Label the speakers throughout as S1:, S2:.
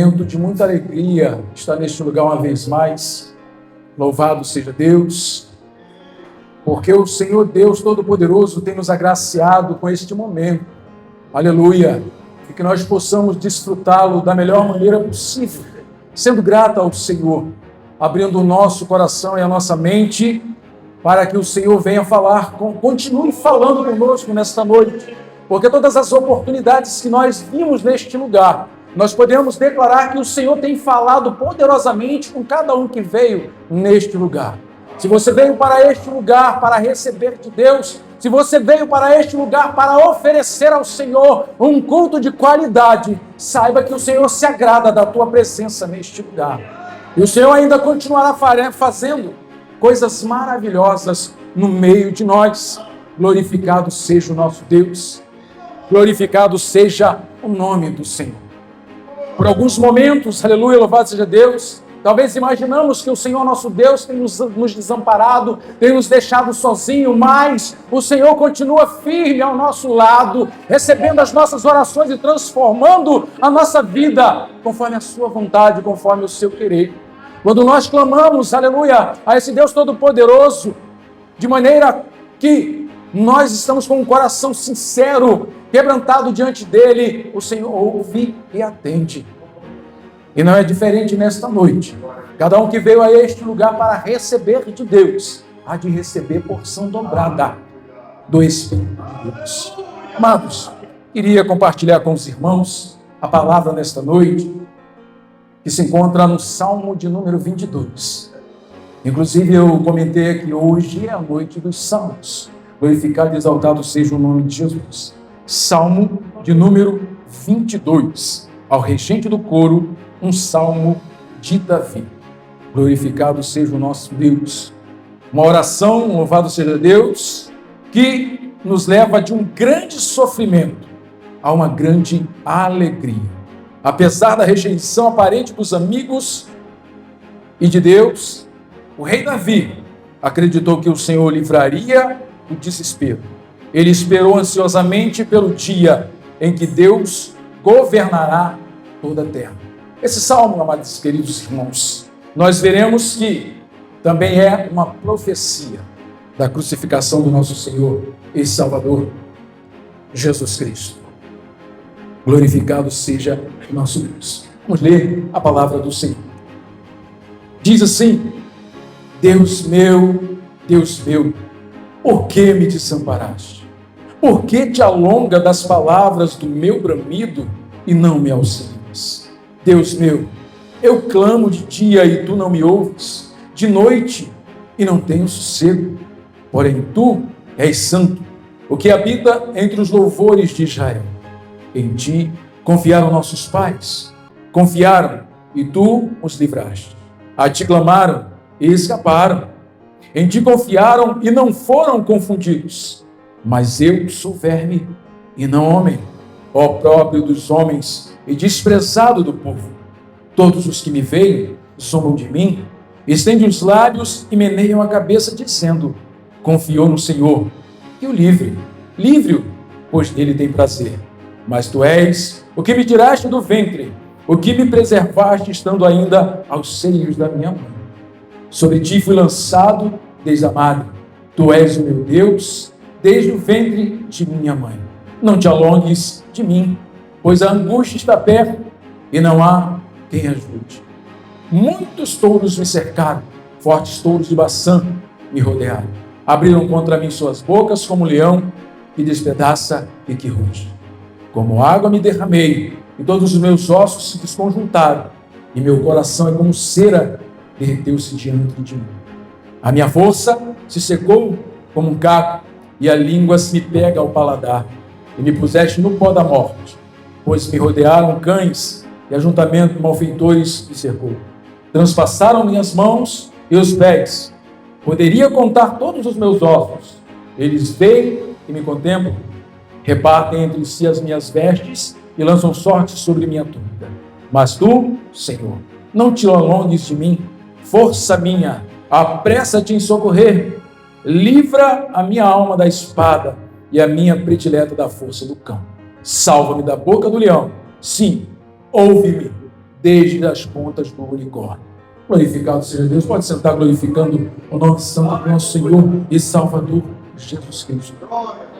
S1: momento de muita alegria estar neste lugar uma vez mais. Louvado seja Deus, porque o Senhor Deus Todo-Poderoso tem nos agraciado com este momento. Aleluia! E que nós possamos desfrutá-lo da melhor maneira possível, sendo grato ao Senhor, abrindo o nosso coração e a nossa mente para que o Senhor venha falar, continue falando conosco nesta noite, porque todas as oportunidades que nós vimos neste lugar, nós podemos declarar que o Senhor tem falado poderosamente com cada um que veio neste lugar. Se você veio para este lugar para receber de Deus, se você veio para este lugar para oferecer ao Senhor um culto de qualidade, saiba que o Senhor se agrada da tua presença neste lugar. E o Senhor ainda continuará fazendo coisas maravilhosas no meio de nós. Glorificado seja o nosso Deus. Glorificado seja o nome do Senhor. Por alguns momentos, aleluia, louvado seja Deus, talvez imaginamos que o Senhor nosso Deus tem nos desamparado, tem nos deixado sozinho, mas o Senhor continua firme ao nosso lado, recebendo as nossas orações e transformando a nossa vida conforme a sua vontade, conforme o seu querer. Quando nós clamamos, aleluia, a esse Deus Todo-Poderoso, de maneira que nós estamos com um coração sincero, quebrantado diante dele, o Senhor ouve e atende. E não é diferente nesta noite. Cada um que veio a este lugar para receber de Deus, há de receber porção dobrada do Espírito de Deus. Amados, queria compartilhar com os irmãos a palavra nesta noite, que se encontra no Salmo de número 22. Inclusive, eu comentei aqui, hoje é a noite dos Salmos. Glorificado e exaltado seja o nome de Jesus. Salmo de número 22. Ao regente do coro, um salmo de Davi. Glorificado seja o nosso Deus. Uma oração, louvado seja Deus, que nos leva de um grande sofrimento a uma grande alegria. Apesar da rejeição aparente dos amigos e de Deus, o rei Davi acreditou que o Senhor livraria do desespero. Ele esperou ansiosamente pelo dia em que Deus governará toda a terra. Esse salmo, amados queridos irmãos, nós veremos que também é uma profecia da crucificação do nosso Senhor e Salvador, Jesus Cristo. Glorificado seja o nosso Deus. Vamos ler a palavra do Senhor. Diz assim: Deus meu, por que me desamparaste? Por que te alonga das palavras do meu bramido e não me auxilias? Deus meu, eu clamo de dia e tu não me ouves, de noite e não tenho sossego. Porém tu és santo, o que habita entre os louvores de Israel. Em ti confiaram nossos pais, confiaram e tu os livraste. A ti clamaram e escaparam. Em ti confiaram e não foram confundidos. Mas eu sou verme e não homem, opróbrio dos homens e desprezado do povo. Todos os que me veem zombam de mim, estendem os lábios e meneiam a cabeça, dizendo: confiou no Senhor, que o livre-o, pois nele tem prazer. Mas tu és o que me tiraste do ventre, o que me preservaste estando ainda aos seios da minha mãe. Sobre ti fui lançado desde a madre. Tu és o meu Deus, desde o ventre de minha mãe. Não te alongues de mim, pois a angústia está perto e não há quem ajude. Muitos touros me cercaram, fortes touros de Baçã me rodearam. Abriram contra mim suas bocas como um leão que despedaça e que ruge. Como água me derramei, e todos os meus ossos se desconjuntaram, e meu coração é como cera, derreteu-se diante de mim. A minha força se secou como um caco, e a língua se me pega ao paladar, e me puseste no pó da morte, pois me rodearam cães, e ajuntamento de malfeitores me cercou. Transpassaram minhas mãos e os pés. Poderia contar todos os meus ossos. Eles veem e me contemplam, repartem entre si as minhas vestes e lançam sorte sobre minha túnica. Mas tu, Senhor, não te alongues de mim, força minha, apressa-te em socorrer. Livra a minha alma da espada e a minha predileta da força do cão. Salva-me da boca do leão. Sim, ouve-me desde as pontas do unicórnio. Glorificado seja Deus. Pode sentar glorificando o nome santo do nosso Senhor e Salvador Jesus Cristo.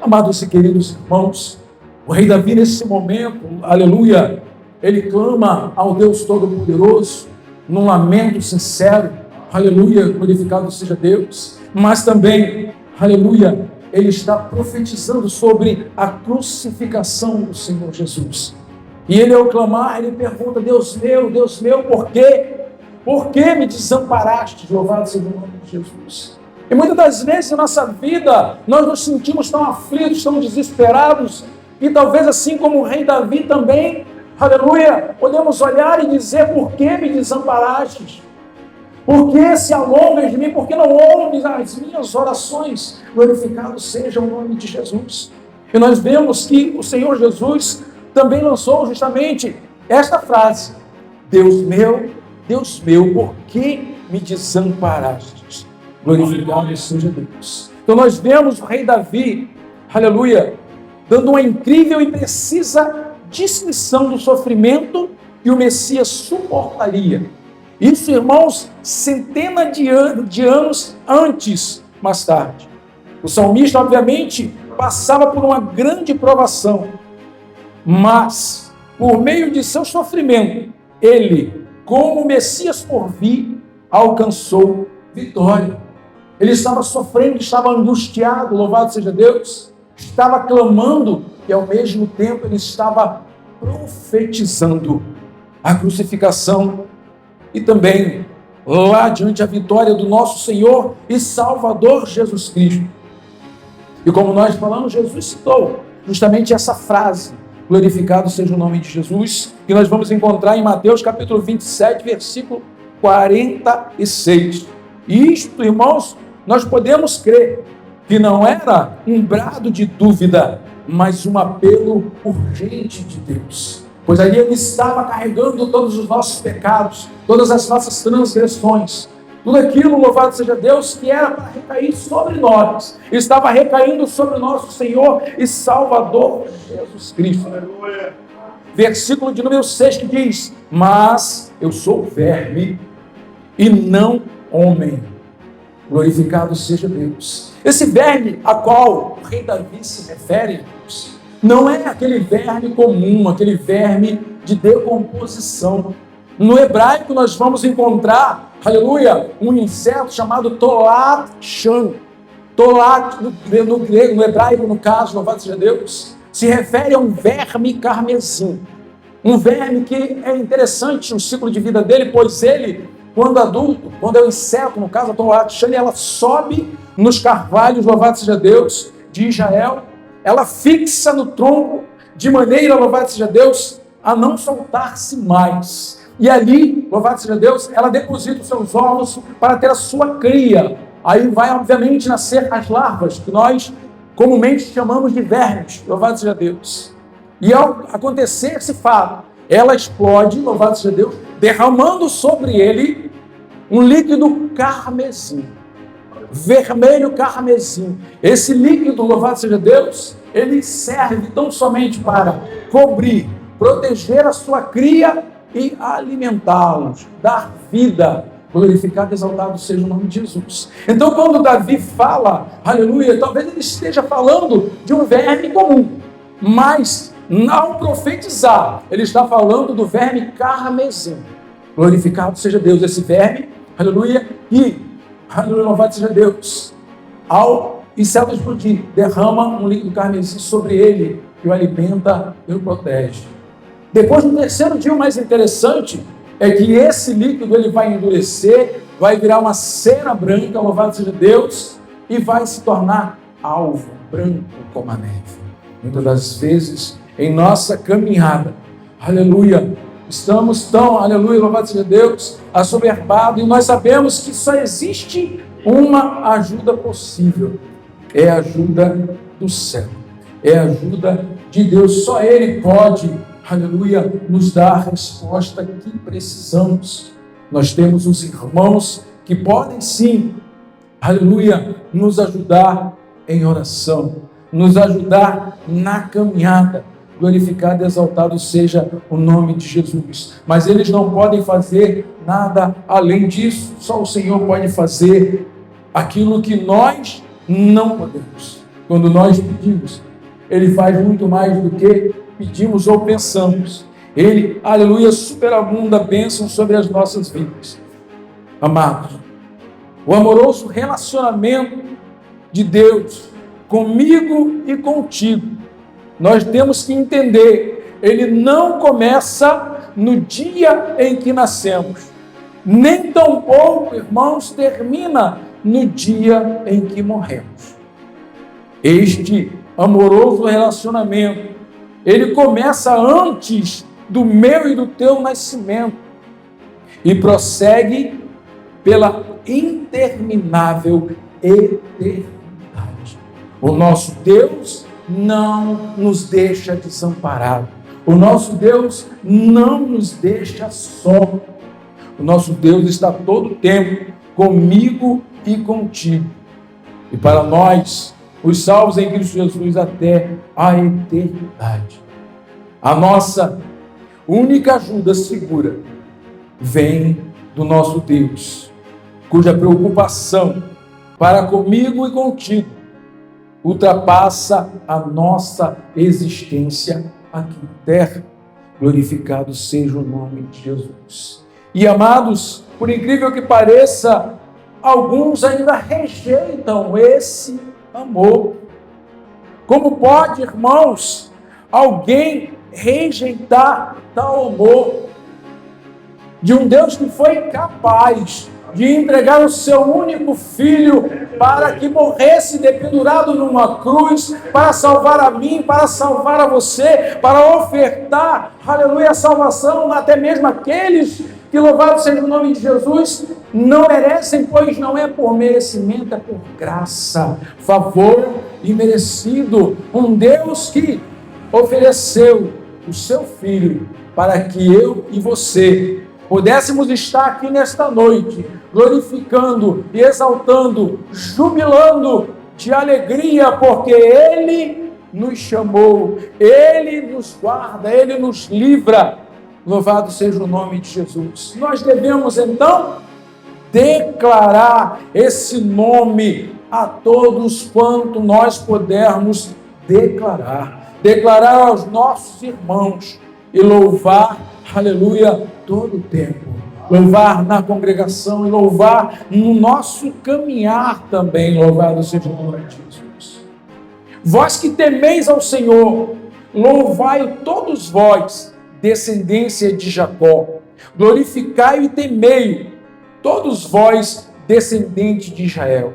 S1: Amados e queridos irmãos, o rei Davi nesse momento, aleluia, ele clama ao Deus Todo-Poderoso num lamento sincero, aleluia, glorificado seja Deus, mas também, aleluia, ele está profetizando sobre a crucificação do Senhor Jesus. E ele, ao clamar, ele pergunta: Deus meu, por quê? Por que me desamparaste? Louvado seja o nome de Jesus. E muitas das vezes na nossa vida, nós nos sentimos tão aflitos, tão desesperados, e talvez assim como o rei Davi também, aleluia, podemos olhar e dizer: por que me desamparaste? Por que se alongas de mim? Por que não ouves as minhas orações? Glorificado seja o nome de Jesus. E nós vemos que o Senhor Jesus também lançou justamente esta frase: Deus meu, por que me desamparaste? Glorificado seja Deus. Então nós vemos o rei Davi, aleluia, dando uma incrível e precisa descrição do sofrimento que o Messias suportaria. Isso, irmãos, centenas de anos antes, mais tarde. O salmista, obviamente, passava por uma grande provação, mas, por meio de seu sofrimento, ele, como Messias por vir, alcançou vitória. Ele estava sofrendo, estava angustiado, louvado seja Deus, estava clamando e, ao mesmo tempo, ele estava profetizando a crucificação e também lá diante a vitória do nosso Senhor e Salvador Jesus Cristo. E como nós falamos, Jesus citou justamente essa frase: glorificado seja o nome de Jesus, que nós vamos encontrar em Mateus capítulo 27, versículo 46. E isto, irmãos, nós podemos crer que não era um brado de dúvida, mas um apelo urgente de Deus. Pois ali ele estava carregando todos os nossos pecados, todas as nossas transgressões, tudo aquilo, louvado seja Deus, que era para recair sobre nós, estava recaindo sobre o nosso Senhor e Salvador Jesus Cristo. Aleluia. Versículo de número 6 que diz: mas eu sou verme e não homem. Glorificado seja Deus. Esse verme a qual o rei Davi se refere, não é aquele verme comum, aquele verme de decomposição. No hebraico nós vamos encontrar, aleluia, um inseto chamado tolat shan. Tolat, no grego, no hebraico, no caso, louvado seja Deus, se refere a um verme carmesim. Um verme que é interessante o ciclo de vida dele, pois ele, quando adulto, quando é um inseto, no caso a tolat shan, ela sobe nos carvalhos, louvado seja Deus, de Israel. Ela fixa no tronco de maneira, louvado seja Deus, a não soltar-se mais. E ali, louvado seja Deus, ela deposita os seus ovos para ter a sua cria. Aí vai, obviamente, nascer as larvas, que nós comumente chamamos de vermes, louvado seja Deus. E ao acontecer esse fato, ela explode, louvado seja Deus, derramando sobre ele um líquido carmesim. Vermelho carmesim. Esse líquido, louvado seja Deus, ele serve tão somente para cobrir, proteger a sua cria e alimentá-los, dar vida. Glorificado e exaltado seja o nome de Jesus. Então, quando Davi fala, aleluia, talvez ele esteja falando de um verme comum, mas ao profetizar, ele está falando do verme carmesim. Glorificado seja Deus, esse verme, aleluia, e aleluia, louvado seja Deus, ao inseto explodir, derrama um líquido carmesim sobre ele e o alimenta e o protege. Depois, no terceiro dia, o mais interessante é que esse líquido ele vai endurecer, vai virar uma cera branca, louvado seja Deus, e vai se tornar alvo, branco como a neve. Muitas das vezes, em nossa caminhada, aleluia, estamos tão, aleluia, louvado seja Deus, assoberbados, e nós sabemos que só existe uma ajuda possível, é a ajuda do céu, é a ajuda de Deus, só Ele pode, aleluia, nos dar a resposta que precisamos. Nós temos os irmãos que podem sim, aleluia, nos ajudar em oração, nos ajudar na caminhada, glorificado e exaltado seja o nome de Jesus. Mas eles não podem fazer nada além disso. Só o Senhor pode fazer aquilo que nós não podemos. Quando nós pedimos, Ele faz muito mais do que pedimos ou pensamos. Ele, aleluia, superabunda a bênção sobre as nossas vidas. Amados, o amoroso relacionamento de Deus comigo e contigo, nós temos que entender, ele não começa no dia em que nascemos, nem tampouco, irmãos, termina no dia em que morremos. Este amoroso relacionamento, ele começa antes do meu e do teu nascimento e prossegue pela interminável eternidade. O nosso Deus não nos deixa desamparados. O nosso Deus não nos deixa só. O nosso Deus está todo o tempo comigo e contigo. E para nós, os salvos em Cristo Jesus, até a eternidade. A nossa única ajuda segura vem do nosso Deus, cuja preocupação para comigo e contigo ultrapassa a nossa existência aqui na terra. Glorificado seja o nome de Jesus. E amados, por incrível que pareça, alguns ainda rejeitam esse amor. Como pode, irmãos, alguém rejeitar tal amor de um Deus que foi capaz de entregar o seu único filho para que morresse dependurado numa cruz, para salvar a mim, para salvar a você, para ofertar, aleluia, a salvação até mesmo aqueles que, louvado seja o nome de Jesus, não merecem, pois não é por merecimento, é por graça, favor imerecido. Um Deus que ofereceu o seu filho para que eu e você pudéssemos estar aqui nesta noite, glorificando e exaltando, jubilando de alegria, porque Ele nos chamou, Ele nos guarda, Ele nos livra. Louvado seja o nome de Jesus. Nós devemos, então, declarar esse nome a todos quanto nós pudermos declarar. Declarar aos nossos irmãos e louvar, aleluia, todo o tempo. Louvar na congregação e louvar no nosso caminhar também. Louvado seja o nome de Jesus. Vós que temeis ao Senhor, louvai todos vós, descendência de Jacó. Glorificai e temei, todos vós, descendentes de Israel.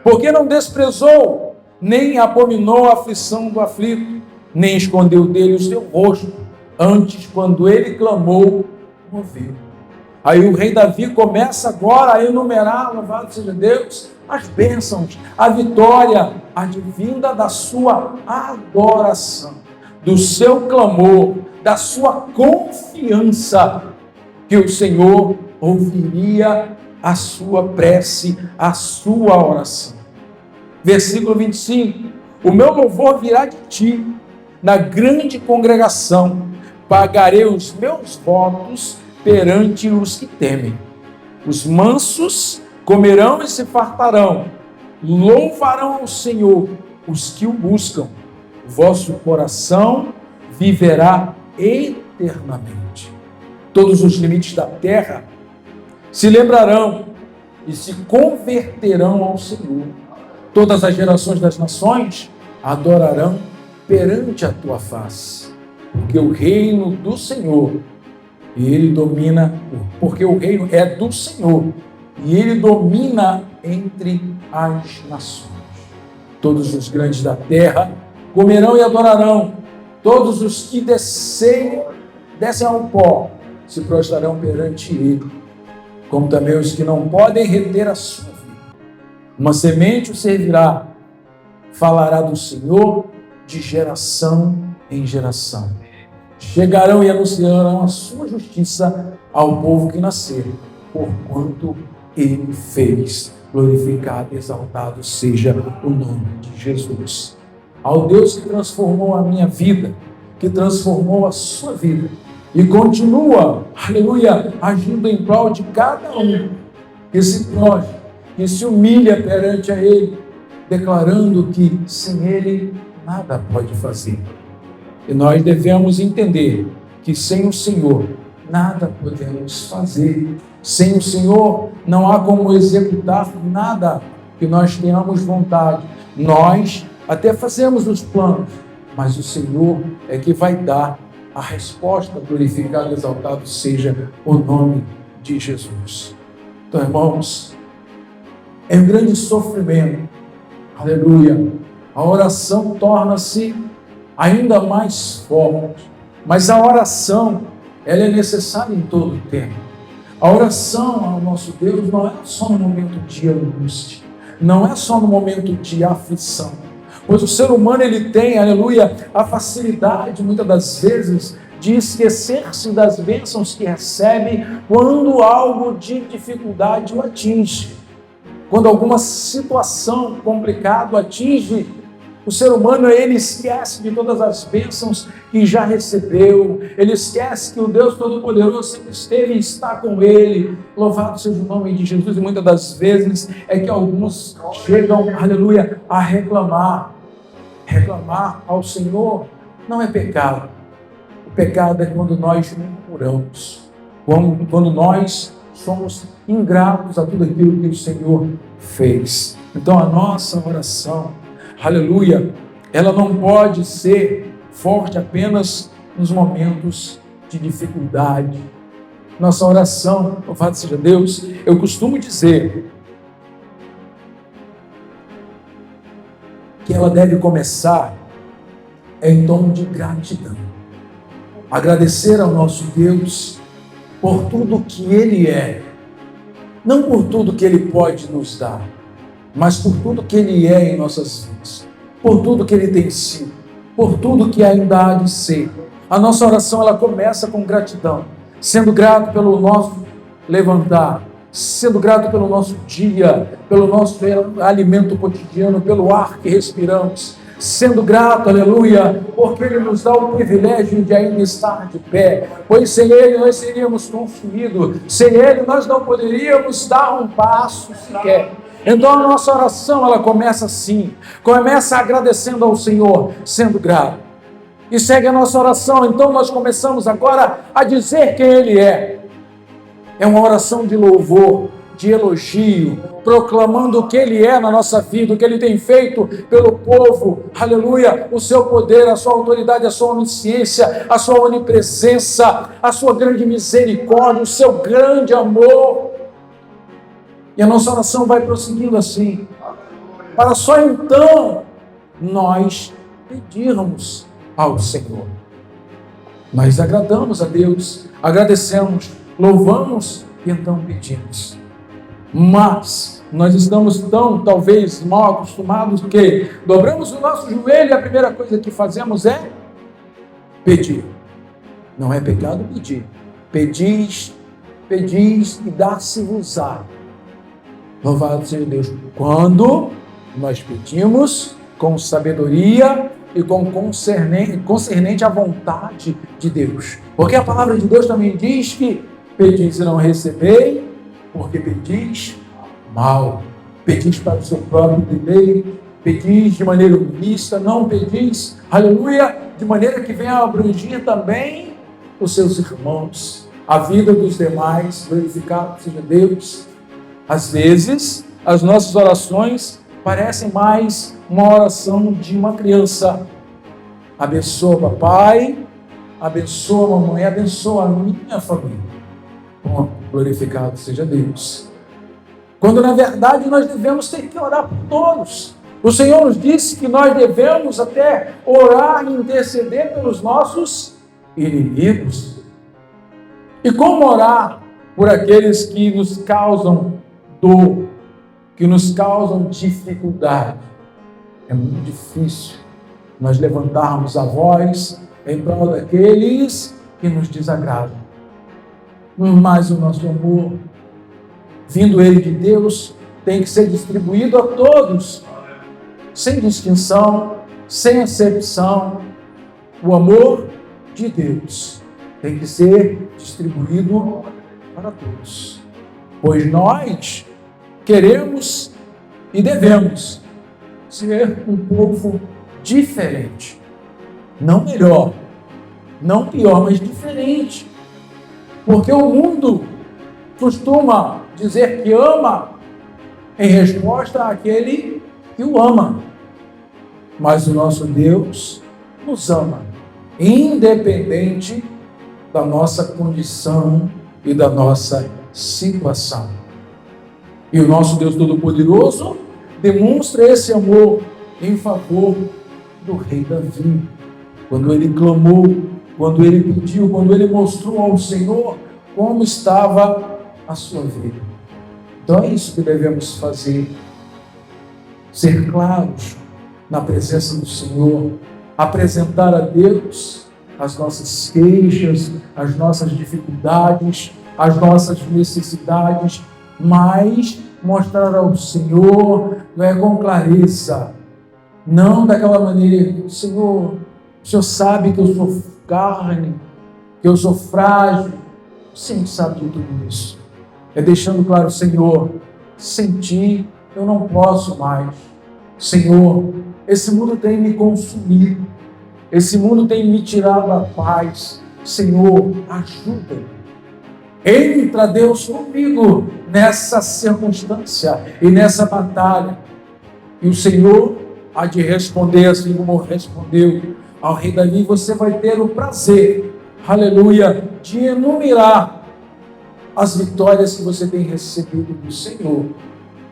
S1: Porque não desprezou, nem abominou a aflição do aflito, nem escondeu dele o seu rosto. Antes, quando ele clamou, ouviu. Aí o rei Davi começa agora a enumerar, louvado seja Deus, as bênçãos, a vitória advinda da sua adoração, do seu clamor, da sua confiança que o Senhor ouviria a sua prece, a sua oração. Versículo 25: o meu louvor virá de ti, na grande congregação, pagarei os meus votos perante os que temem. Os mansos comerão e se fartarão, louvarão ao Senhor os que o buscam. O vosso coração viverá eternamente. Todos os limites da terra se lembrarão e se converterão ao Senhor. Todas as gerações das nações adorarão perante a tua face, porque o reino do Senhor, e ele domina, porque o reino é do Senhor, e ele domina entre as nações. Todos os grandes da terra comerão e adorarão, todos os que descem ao pó se prostrarão perante ele, como também os que não podem reter a sua vida. Uma semente o servirá, falará do Senhor de geração em geração. Chegarão e anunciarão a sua justiça ao povo que nascer, porquanto ele fez. Glorificado e exaltado seja o nome de Jesus. Ao Deus que transformou a minha vida, que transformou a sua vida e continua, aleluia, agindo em prol de cada um que se prostra, que se humilha perante a Ele, declarando que sem Ele nada pode fazer. E nós devemos entender que sem o Senhor nada podemos fazer. Sem o Senhor não há como executar nada que nós tenhamos vontade. Nós até fazemos os planos, mas o Senhor é que vai dar a resposta. Glorificado, exaltado seja o nome de Jesus. Então, irmãos, é um grande sofrimento, aleluia, a oração torna-se ainda mais forte, mas a oração, ela é necessária em todo o tempo. A oração ao nosso Deus não é só no momento de angústia, não é só no momento de aflição, pois o ser humano, ele tem, aleluia, a facilidade, muitas das vezes, de esquecer-se das bênçãos que recebe quando algo de dificuldade o atinge. Quando alguma situação complicada o atinge, o ser humano, ele esquece de todas as bênçãos que já recebeu, ele esquece que o Deus Todo-Poderoso sempre esteve e está com ele. Louvado seja o nome de Jesus. E muitas das vezes é que alguns chegam, aleluia, a reclamar. Reclamar ao Senhor não é pecado. O pecado é quando nós murmuramos, quando nós somos ingratos a tudo aquilo que o Senhor fez. Então a nossa oração, aleluia, ela não pode ser forte apenas nos momentos de dificuldade. Nossa oração, louvado seja Deus, eu costumo dizer que ela deve começar em tom de gratidão. Agradecer ao nosso Deus por tudo que Ele é, não por tudo que Ele pode nos dar, mas por tudo que Ele é em nossas vidas, por tudo que Ele tem sido, por tudo que ainda há de ser. A nossa oração, ela começa com gratidão, sendo grato pelo nosso levantar, sendo grato pelo nosso dia, pelo nosso alimento cotidiano, pelo ar que respiramos, sendo grato, aleluia, porque Ele nos dá o privilégio de ainda estar de pé, pois sem Ele nós seríamos consumidos, sem Ele nós não poderíamos dar um passo sequer. Então a nossa oração, ela começa assim, começa agradecendo ao Senhor, sendo grato. E segue a nossa oração, então nós começamos agora a dizer quem Ele é. É uma oração de louvor, de elogio, proclamando o que Ele é na nossa vida, o que Ele tem feito pelo povo, aleluia, o seu poder, a sua autoridade, a sua onisciência, a sua onipresença, a sua grande misericórdia, o seu grande amor. E a nossa oração vai prosseguindo assim, para só então nós pedirmos ao Senhor. Nós agradamos a Deus, agradecemos, louvamos e então pedimos. Mas nós estamos tão, talvez, mal acostumados que dobramos o nosso joelho e a primeira coisa que fazemos é pedir. Não é pecado pedir. Pedis e dá-se-vos-á. Louvado seja Deus. Quando nós pedimos com sabedoria e com concernente à vontade de Deus. Porque a palavra de Deus também diz que pedis e não recebei, porque pedis mal. Pedis para o seu próprio deleite, pedis de maneira mista, não pedis, aleluia, de maneira que venha a abranger também os seus irmãos, a vida dos demais. Glorificado seja Deus. Às vezes, as nossas orações parecem mais uma oração de uma criança. Abençoa papai, abençoa mamãe, abençoa a minha família. Bom, glorificado seja Deus. Quando na verdade nós devemos ter que orar por todos. O Senhor nos disse que nós devemos até orar e interceder pelos nossos inimigos. E como orar por aqueles que nos causam dor, que nos causam dificuldade? É muito difícil nós levantarmos a voz em prol daqueles que nos desagradam. Mas o nosso amor, vindo ele de Deus, tem que ser distribuído a todos, sem distinção, sem acepção. o amor de Deus tem que ser distribuído para todos. Pois nós queremos e devemos ser um povo diferente. Não melhor, não pior, mas diferente. Porque o mundo costuma dizer que ama em resposta àquele que o ama. Mas o nosso Deus nos ama, independente da nossa condição e da nossa situação. E o nosso Deus Todo-Poderoso demonstra esse amor em favor do rei Davi. Quando ele clamou, quando ele pediu, quando ele mostrou ao Senhor como estava a sua vida. Então é isso que devemos fazer. Ser claros na presença do Senhor, apresentar a Deus as nossas queixas, as nossas dificuldades, as nossas necessidades, mas mostrar ao Senhor com clareza, não daquela maneira: Senhor, o Senhor sabe que eu sou carne, que eu sou frágil. O Senhor sabe de tudo isso. É deixando claro: Senhor, sem Ti eu não posso mais. Senhor, esse mundo tem me consumido, esse mundo tem me tirado a paz. Senhor, ajuda. Entra, Deus, comigo nessa circunstância e nessa batalha. E o Senhor há de responder assim como respondeu ao rei Davi. Você vai ter o prazer, aleluia, de enumerar as vitórias que você tem recebido do Senhor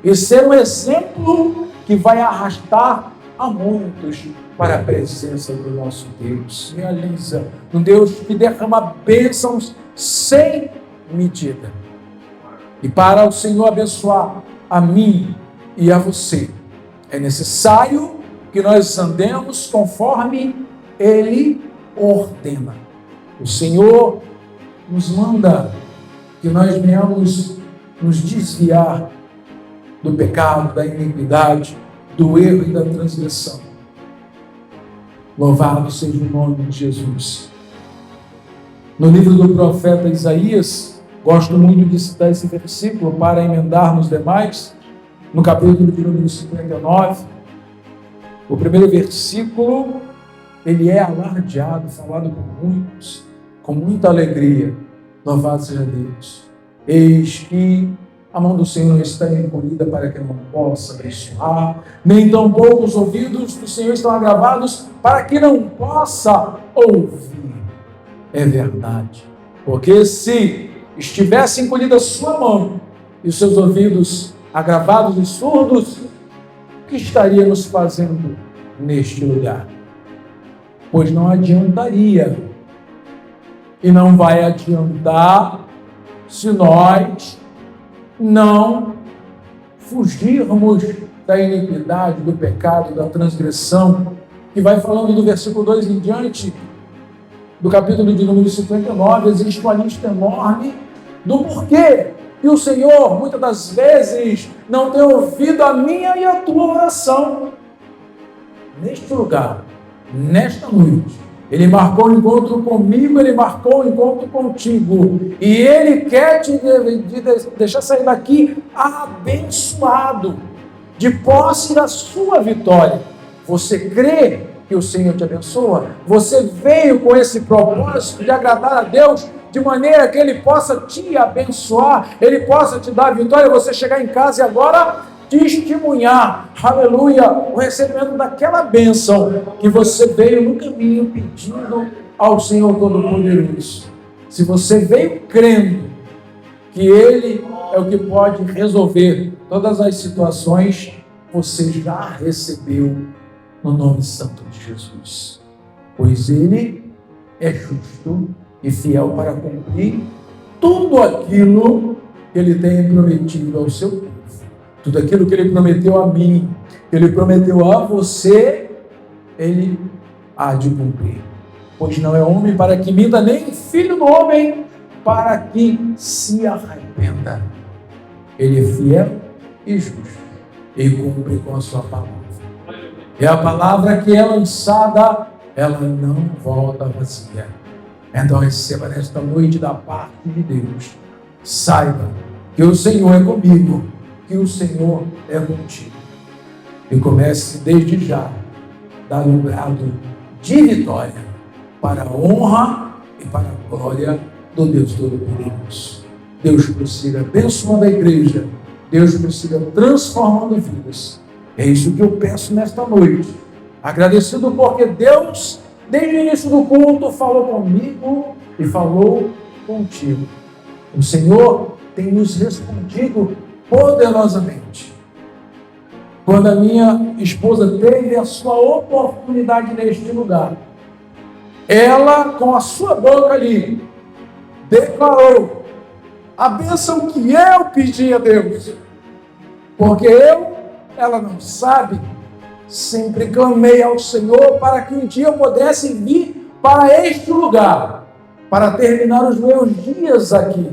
S1: e ser um exemplo que vai arrastar a muitos para a presença do nosso Deus. Realiza um Deus que derrama bênçãos sem medida. E para o Senhor abençoar a mim e a você, é necessário que nós andemos conforme Ele ordena. O Senhor nos manda que nós venhamos nos desviar do pecado, da iniquidade, do erro e da transgressão. Louvado seja o nome de Jesus. No livro do profeta Isaías, gosto muito de citar esse versículo para emendar nos demais, no capítulo de número 59, o primeiro versículo, ele é alardeado, falado por muitos, com muita alegria. Louvado seja Deus. Eis que a mão do Senhor não está encolhida para que não possa abençoar, nem tampouco os ouvidos do Senhor estão agravados para que não possa ouvir. É verdade. Porque se estivesse encolhida a sua mão e os seus ouvidos agravados e surdos, o que estaríamos fazendo neste lugar? Pois não adiantaria. E não vai adiantar se nós não fugirmos da iniquidade, do pecado, da transgressão, que vai falando do versículo 2 em diante, do capítulo de número 59, existe uma lista enorme do porquê que o Senhor, muitas das vezes, não tem ouvido a minha e a tua oração. Neste lugar, nesta noite, Ele marcou um encontro comigo, Ele marcou um encontro contigo. E Ele quer te deixar sair daqui abençoado, de posse da sua vitória. Você crê que o Senhor te abençoa? Você veio com esse propósito de agradar a Deus, de maneira que Ele possa te abençoar, Ele possa te dar vitória, você chegar em casa e agora testemunhar, aleluia, o recebimento daquela bênção que você veio no caminho pedindo ao Senhor Todo-Poderoso. Se você veio crendo que Ele é o que pode resolver todas as situações, você já recebeu no nome santo de Jesus. Pois Ele é justo e fiel para cumprir tudo aquilo que Ele tem prometido ao seu povo. Tudo aquilo que Ele prometeu a mim, que Ele prometeu a você, Ele há de cumprir. Pois não é homem para que minta, nem filho do homem para que se arrependa. Ele é fiel e justo e cumpre com a sua palavra. É a palavra que é lançada ela não volta vazia. Então receba nesta noite da parte de Deus. Saiba que o Senhor é comigo, que o Senhor é contigo. E comece desde já a dar um brado de vitória para a honra e para a glória do Deus Todo-Poderoso. Deus prossiga abençoando a igreja. Deus prossiga transformando vidas. É isso que eu peço nesta noite. Agradecido porque Deus, desde o início do culto, falou comigo e falou contigo. O Senhor tem nos respondido poderosamente. Quando a minha esposa teve a sua oportunidade neste lugar, ela, com a sua boca ali, declarou a bênção que eu pedi a Deus. Porque ela não sabe, sempre clamei ao Senhor para que um dia eu pudesse vir para este lugar, para terminar os meus dias aqui.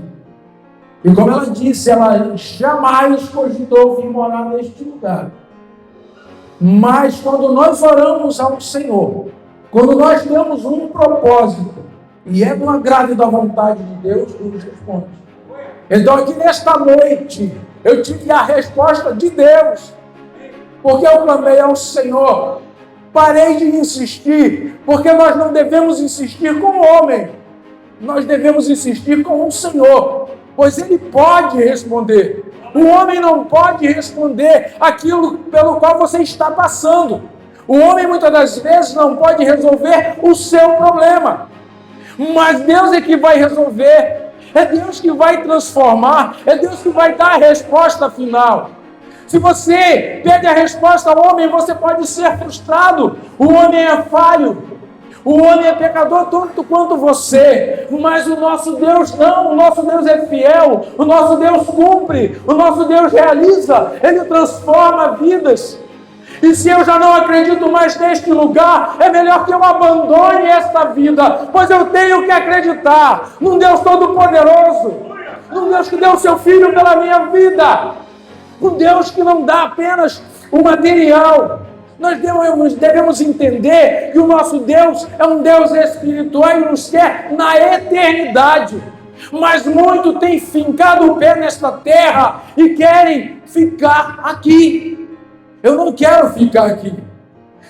S1: E como ela disse, ela jamais cogitou vir morar neste lugar. Mas quando nós oramos ao Senhor, quando nós temos um propósito, e é do agrado e da vontade de Deus, Deus responde. Então aqui nesta noite, eu tive a resposta de Deus, porque eu clamei ao Senhor. Parei de insistir, porque nós não devemos insistir com o homem, nós devemos insistir com o Senhor, pois Ele pode responder. O homem não pode responder aquilo pelo qual você está passando. O homem muitas das vezes não pode resolver o seu problema, mas Deus é que vai resolver. É Deus que vai transformar, é Deus que vai dar a resposta final. Se você pede a resposta ao homem, você pode ser frustrado. O homem é falho, o homem é pecador tanto quanto você, mas o nosso Deus não. O nosso Deus é fiel, o nosso Deus cumpre, o nosso Deus realiza, Ele transforma vidas. E se eu já não acredito mais neste lugar, é melhor que eu abandone esta vida, pois eu tenho que acreditar num Deus Todo-Poderoso, num Deus que deu o seu Filho pela minha vida, um Deus que não dá apenas o material. Nós devemos entender que o nosso Deus é um Deus espiritual e nos quer na eternidade. Mas muito tem fincado o pé nesta terra e querem ficar aqui. Eu não quero ficar aqui.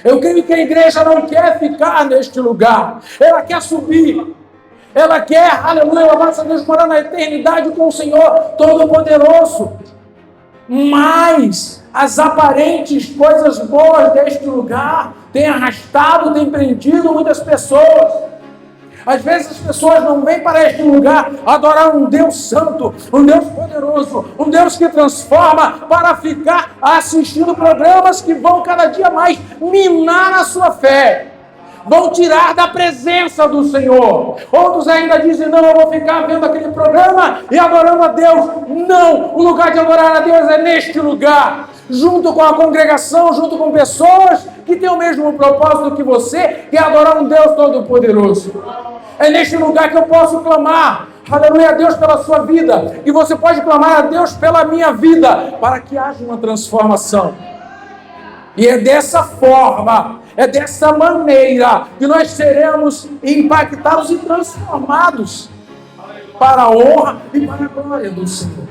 S1: Eu creio que a igreja não quer ficar neste lugar. Ela quer subir. Ela quer, aleluia, louvado a Deus, morar na eternidade com o Senhor Todo-Poderoso. Mas as aparentes coisas boas deste lugar têm arrastado, têm prendido muitas pessoas. Às vezes as pessoas não vêm para este lugar adorar um Deus santo, um Deus poderoso, um Deus que transforma, para ficar assistindo programas que vão cada dia mais minar a sua fé. Vão tirar da presença do Senhor. Outros ainda dizem, não, eu vou ficar vendo aquele programa e adorando a Deus. Não, o lugar de adorar a Deus é neste lugar, junto com a congregação, junto com pessoas que têm o mesmo propósito que você, que é adorar um Deus Todo-Poderoso. É neste lugar que eu posso clamar, aleluia, a Deus pela sua vida, e você pode clamar a Deus pela minha vida, para que haja uma transformação. E é dessa forma, é dessa maneira que nós seremos impactados e transformados para a honra e para a glória do Senhor.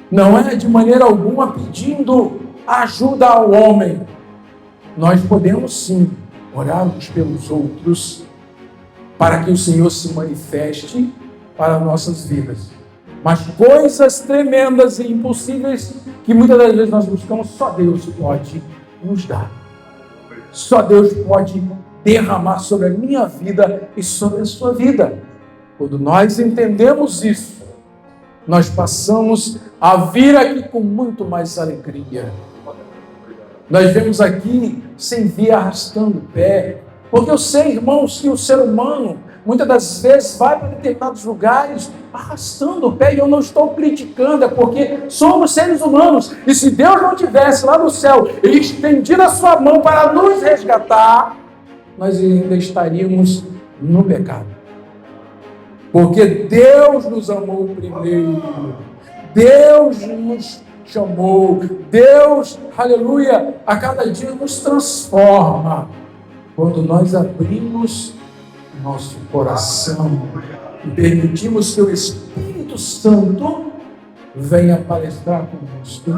S1: Não é de maneira alguma pedindo ajuda ao homem. Nós podemos sim orar uns pelos outros para que o Senhor se manifeste para nossas vidas. Mas coisas tremendas e impossíveis que muitas das vezes nós buscamos, só Deus pode nos dar. Só Deus pode derramar sobre a minha vida e sobre a sua vida. Quando nós entendemos isso, nós passamos a vir aqui com muito mais alegria. Nós vemos aqui sem vir arrastando o pé, porque eu sei, irmãos, que o ser humano muitas das vezes vai para determinados lugares arrastando o pé, e eu não estou criticando, é porque somos seres humanos, e se Deus não tivesse lá no céu estendido a sua mão para nos resgatar, nós ainda estaríamos no pecado. Porque Deus nos amou primeiro, Deus nos chamou, Deus, aleluia, a cada dia nos transforma. quando nós abrimos nosso coração e permitimos que o Espírito Santo venha palestrar conosco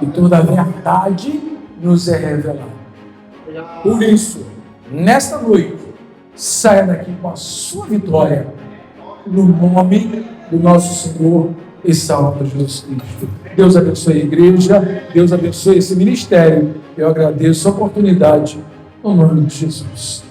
S1: e toda a verdade nos é revelada. Por isso, nesta noite, saia daqui com a sua vitória, no nome do nosso Senhor e Salvador Jesus Cristo. Deus abençoe a igreja, Deus abençoe esse ministério. Eu agradeço a oportunidade, no nome de Jesus.